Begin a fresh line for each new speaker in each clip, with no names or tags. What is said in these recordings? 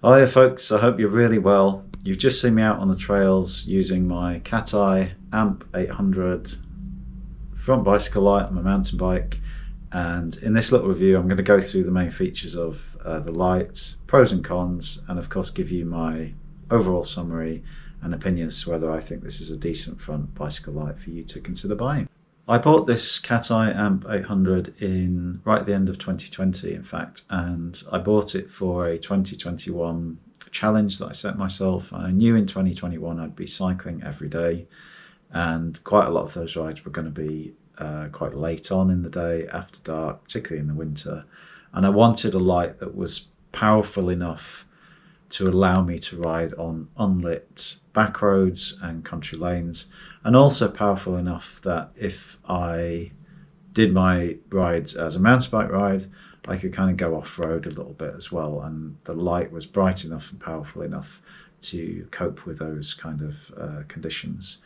Hiya folks, I hope you're really well. You've just seen me out on the trails using my Cateye AMP 800 front bicycle light on my mountain bike, and in this little review I'm going to go through the main features of the light, pros and cons, and of course give you my overall summary and opinion as to whether I think this is a decent front bicycle light for you to consider buying. I bought this Cateye AMP 800 in right at the end of 2020, in fact, and I bought it for a 2021 challenge that I set myself. I knew in 2021 I'd be cycling every day, and quite a lot of those rides were going to be quite late on in the day, after dark, particularly in the winter, and I wanted a light that was powerful enough to allow me to ride on unlit back roads and country lanes, and also powerful enough that if I did my rides as a mountain bike ride, I could kind of go off-road a little bit as well, and the light was bright enough and powerful enough to cope with those kind of conditions.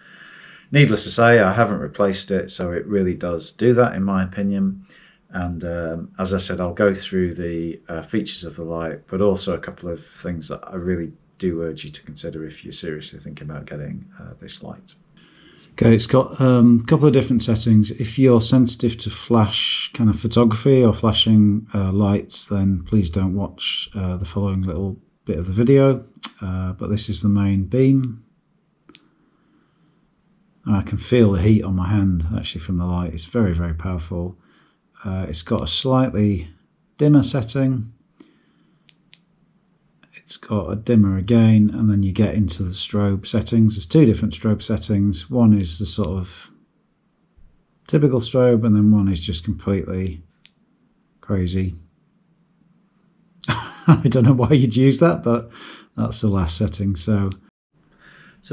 Needless to say, I haven't replaced it, so it really does do that in my opinion. And as I said, I'll go through the features of the light, but also a couple of things that I really do urge you to consider if you're seriously thinking about getting this light.
Okay, it's got a couple of different settings. If you're sensitive to flash kind of photography or flashing lights, then please don't watch the following little bit of the video. But this is the main beam. I can feel the heat on my hand actually from the light. It's very, very powerful. It's got a slightly dimmer setting. It's got a dimmer again, and then you get into the strobe settings. There's two different strobe settings. One is the sort of typical strobe, and then one is just completely crazy. I don't know why you'd use that, but that's the last setting. So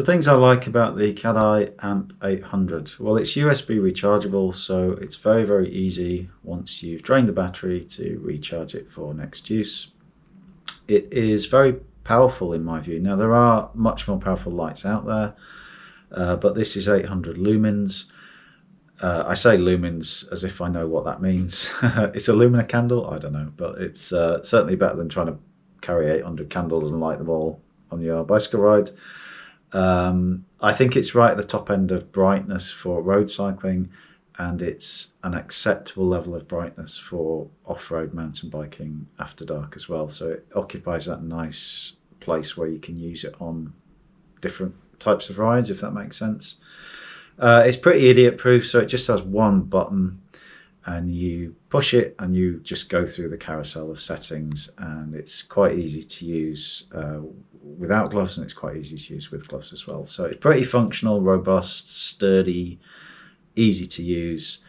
things I like about the Cateye AMP 800. Well, it's USB rechargeable, so it's very, very easy once you've drained the battery to recharge it for next use. It is very powerful in my view. Now, there are much more powerful lights out there, but this is 800 lumens. I say lumens as if I know what that means. It's a lumina candle? I don't know, but it's certainly better than trying to carry 800 candles and light them all on your bicycle ride. I think it's right at the top end of brightness for road cycling, and it's an acceptable level of brightness for off-road mountain biking after dark as well. So it occupies that nice place where you can use it on different types of rides, if that makes sense. It's pretty idiot-proof, so it just has one button, and you push it and you just go through the carousel of settings, and it's quite easy to use without gloves, and it's quite easy to use with gloves as well. So it's pretty functional, robust, sturdy, easy to use,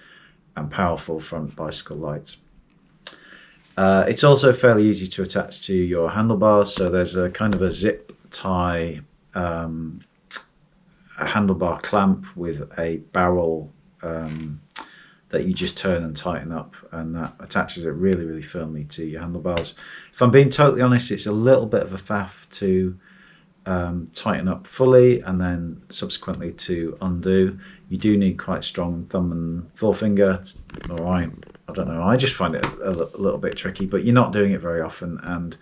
and powerful front bicycle light. It's also fairly easy to attach to your handlebars, so there's a kind of a zip tie a handlebar clamp with a barrel that you just turn and tighten up, and that attaches it really, really firmly to your handlebars. If I'm being totally honest, it's a little bit of a faff to tighten up fully and then subsequently to undo. You do need quite strong thumb and forefinger, or I don't know, I just find it a little bit tricky, but you're not doing it very often, and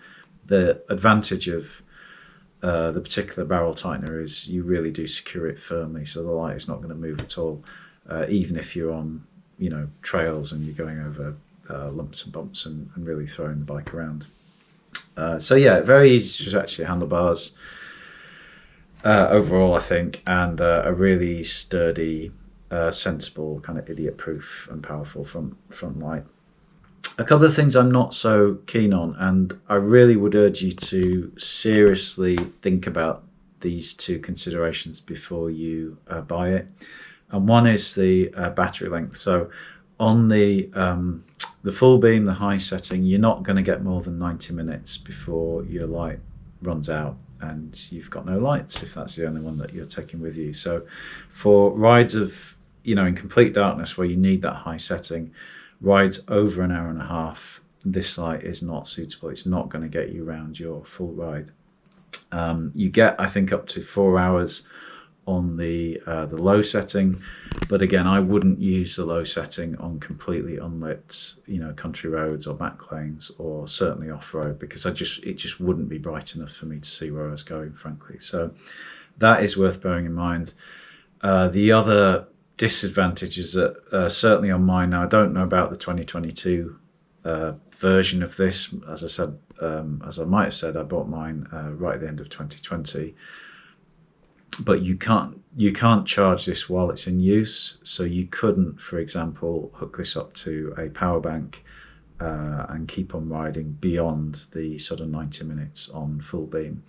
the advantage of the particular barrel tightener is you really do secure it firmly, so the light is not going to move at all, even if you're on trails and you're going over lumps and bumps and really throwing the bike around. So yeah, very easy to attach your handlebars overall, I think, and a really sturdy, sensible, kind of idiot-proof and powerful front light. A couple of things I'm not so keen on, and I really would urge you to seriously think about these two considerations before you buy it. And one is the battery length. So on the full beam, the high setting, you're not going to get more than 90 minutes before your light runs out and you've got no lights, if that's the only one that you're taking with you. So for rides of, in complete darkness where you need that high setting, rides over an hour and a half, this light is not suitable. It's not going to get you around your full ride. You get, I think, up to 4 hours on the low setting, but again, I wouldn't use the low setting on completely unlit, country roads or back lanes, or certainly off-road, because it just wouldn't be bright enough for me to see where I was going, frankly. So that is worth bearing in mind. The other disadvantage is that certainly on mine, now I don't know about the 2022 version of this. As I said, as I might have said, I bought mine right at the end of 2020. But you can't charge this while it's in use. So you couldn't, for example, hook this up to a power bank and keep on riding beyond the sort of 90 minutes on full beam.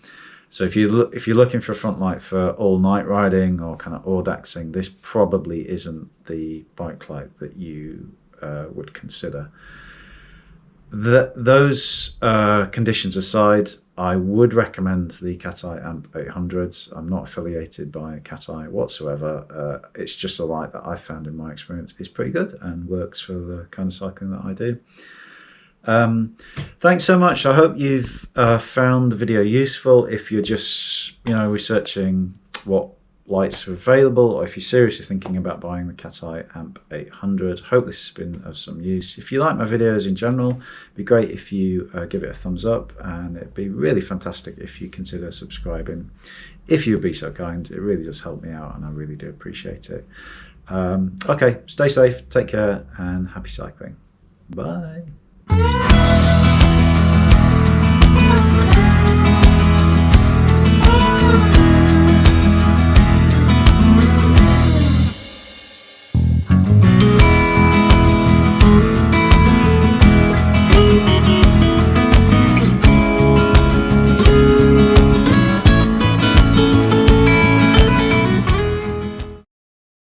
So if you're looking for a front light for all night riding or kind of audaxing, this probably isn't the bike light that you would consider. Those conditions aside, I would recommend the Cateye AMP 800. I'm not affiliated by Cateye whatsoever. It's just a light that I've found in my experience is pretty good and works for the kind of cycling that I do. Thanks so much. I hope you've found the video useful. If you're just researching what lights are available, or if you're seriously thinking about buying the Cateye AMP 800, hope this has been of some use. If you like my videos in general, it'd be great if you give it a thumbs up, and it'd be really fantastic if you consider subscribing. If you'd be so kind, it really does help me out, and I really do appreciate it. Okay, stay safe, take care, and happy cycling. Bye.